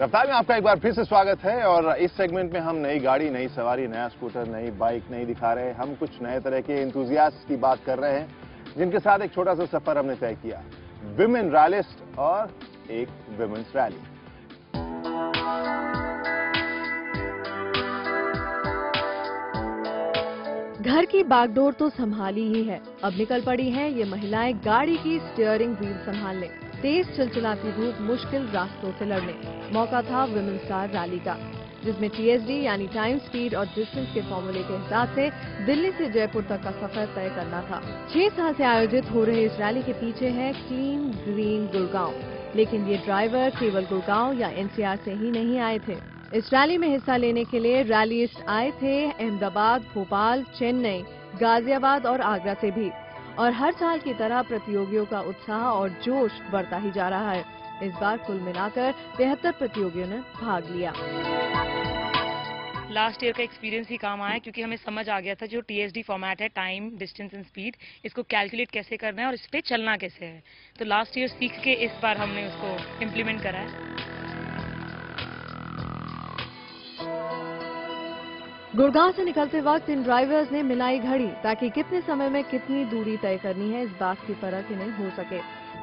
रफ्तार में आपका एक बार फिर से स्वागत है और इस सेगमेंट में हम नई गाड़ी, नई सवारी, नया स्कूटर, नई बाइक नहीं दिखा रहे। हम कुछ नए तरह के एंथुसियास्ट की बात कर रहे हैं जिनके साथ एक छोटा सा सफर हमने तय किया। विमेन रैलिस्ट और एक विमेन्स रैली। घर की बागडोर तो संभाली ही है, अब निकल पड़ी हैं ये महिलाएं गाड़ी की स्टीयरिंग व्हील संभालने, तेज चिलचिलाती धूप मुश्किल रास्तों से लड़ने। मौका था विमेन्स कार रैली का, जिसमें TSD यानी टाइम, स्पीड और डिस्टेंस के फॉर्मूले के हिसाब से दिल्ली से जयपुर तक का सफर तय करना था। 6 साल से आयोजित हो रहे इस रैली के पीछे है क्लीन ग्रीन गुड़गांव, लेकिन ये ड्राइवर केवल गुड़गांव या NCR से ही नहीं आए थे। इस रैली में हिस्सा लेने के लिए रैलीस्ट आए थे अहमदाबाद, भोपाल, चेन्नई, गाजियाबाद और आगरा से भी। और हर साल की तरह प्रतियोगियों का उत्साह और जोश बढ़ता ही जा रहा है। इस बार कुल मिलाकर 73 प्रतियोगियों ने भाग लिया। लास्ट ईयर का एक्सपीरियंस ही काम आया, क्योंकि हमें समझ आ गया था जो TSD फॉर्मेट है, टाइम, डिस्टेंस एंड स्पीड, इसको कैलकुलेट कैसे करना है और इस पे चलना कैसे है। तो लास्ट ईयर सीख के इस बार हमने उसको इम्प्लीमेंट करा है। गुड़गांव से निकलते वक्त इन ड्राइवर्स ने मिलाई घड़ी, ताकि कितने समय में कितनी दूरी तय करनी है इस बात की परख इन्हें हो सके।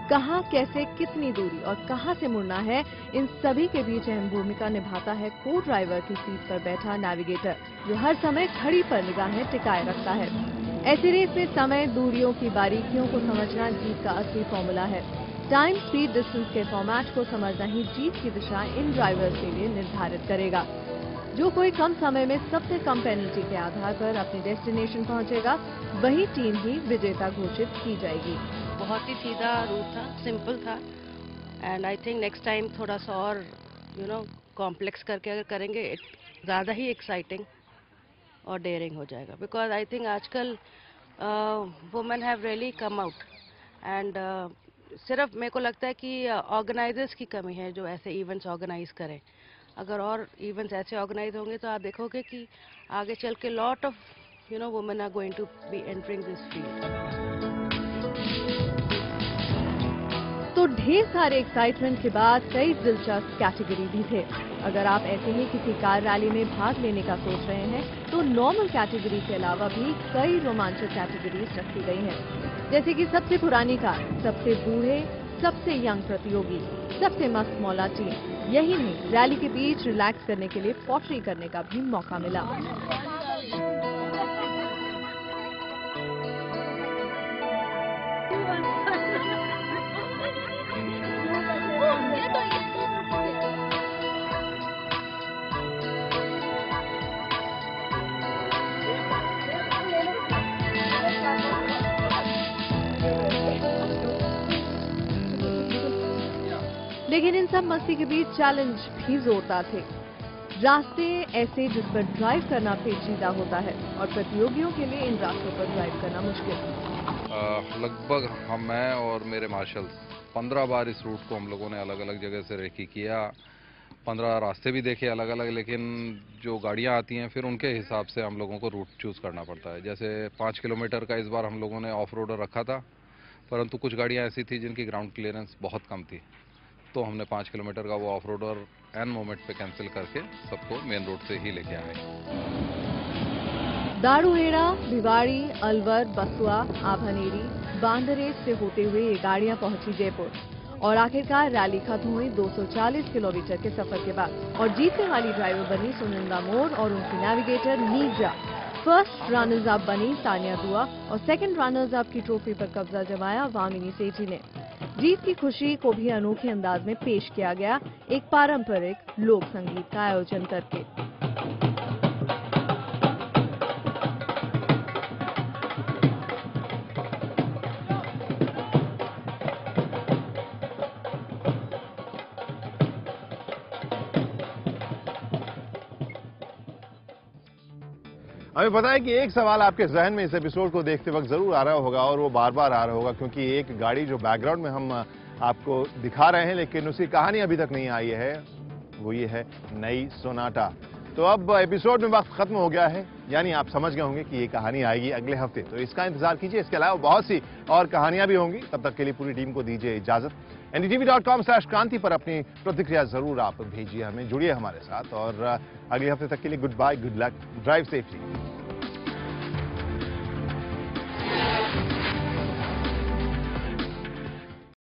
कहां, कैसे, कितनी दूरी और कहां से मुड़ना है, इन सभी के बीच अहम भूमिका निभाता है को ड्राइवर की सीट पर बैठा नेविगेटर, जो हर समय घड़ी पर निगाहें टिकाए रखता है। ऐसी रेस में समय, दूरियों की बारीकियों को समझना जीत का असली फॉर्मूला है। टाइम, स्पीड, डिस्टेंस के फॉर्मेट को समझना ही जीत की दिशा इन ड्राइवर्स के लिए निर्धारित करेगा। जो कोई कम समय में सबसे कम पेनल्टी के आधार पर अपनी डेस्टिनेशन पहुंचेगा, वही टीम ही विजेता घोषित की जाएगी। बहुत ही सीधा रूट था, सिंपल था, and I think next time थोड़ा सा और कॉम्प्लेक्स करके अगर करेंगे, ज़्यादा ही एक्साइटिंग और डेयरिंग हो जाएगा। बिकॉज आई थिंक आजकल women have really come out, and सिर्फ मेरे को लगता है कि ऑर्गेनाइजर्स की कमी है जो ऐसे इवेंट्स ऑर्गेनाइज करें। अगर और इवेंट्स ऐसे ऑर्गेनाइज होंगे तो आप देखोगे कि आगे चल के lot of women are going to be entering this field. तो ढेर सारे एक्साइटमेंट के बाद कई दिलचस्प कैटेगरी भी थे। अगर आप ऐसे ही किसी कार रैली में भाग लेने का सोच रहे हैं तो नॉर्मल कैटेगरी के अलावा भी कई रोमांचक कैटेगरीज रखी गई हैं, जैसे कि सबसे पुरानी कार, सबसे बूढ़े, सबसे यंग प्रतियोगी, सबसे मस्त मौला टीम। यही नहीं, रैली के बीच रिलैक्स करने के लिए पॉटरी करने का भी मौका मिला। लेकिन इन सब मस्ती के बीच चैलेंज भी जोरदार थे। रास्ते ऐसे जिस पर ड्राइव करना पेचीदा होता है और प्रतियोगियों के लिए इन रास्तों पर ड्राइव करना मुश्किल। लगभग मैं और मेरे मार्शल 15 बार इस रूट को हम लोगों ने अलग अलग जगह से रेकी किया। 15 रास्ते भी देखे अलग अलग, लेकिन जो गाड़ियां आती हैं फिर उनके हिसाब से हम लोगों को रूट चूज करना पड़ता है। जैसे 5 किलोमीटर का इस बार हम लोगों ने ऑफ रोडर रखा था, परंतु कुछ गाड़ियां ऐसी थी जिनकी ग्राउंड क्लियरेंस बहुत कम थी, तो हमने 5 किलोमीटर का वो ऑफ रोडर एन मोमेंट पे कैंसिल करके सबको मेन रोड से ही लेके आए। दारूहेड़ा, भिवाड़ी, अलवर, बसुआ, आभानेरी, बांदरेज से होते हुए ये गाड़ियां पहुंची जयपुर और आखिरकार रैली खत्म हुई 240 किलोमीटर के सफर के बाद। और जीतने वाली ड्राइवर बनी सुनंदा मोर और उनकी navigator Neerja. First runners up बनी तानिया दुआ और सेकंड रनर्स अप की ट्रॉफी पर कब्जा जमाया वामिनी सेठी ने। जीत की खुशी को भी अनोखे अंदाज में पेश किया गया, एक पारंपरिक लोक संगीत का आयोजन करके। हमें पता है कि एक सवाल आपके जहन में इस एपिसोड को देखते वक्त जरूर आ रहा होगा और वो बार बार आ रहा होगा, क्योंकि एक गाड़ी जो बैकग्राउंड में हम आपको दिखा रहे हैं लेकिन उसकी कहानी अभी तक नहीं आई है, वो ये है नई सोनाटा। तो अब एपिसोड में वक्त खत्म हो गया है, यानी आप समझ गए होंगे कि ये कहानी आएगी अगले हफ्ते, तो इसका इंतजार कीजिए। इसके अलावा बहुत सी और कहानियां भी होंगी। तब तक के लिए पूरी टीम को दीजिए इजाजत। ndtv.com/क्रांति पर अपनी प्रतिक्रिया जरूर आप भेजिए हमें, जुड़िए हमारे साथ, और अगले हफ्ते तक के लिए goodbye, good luck, drive safely.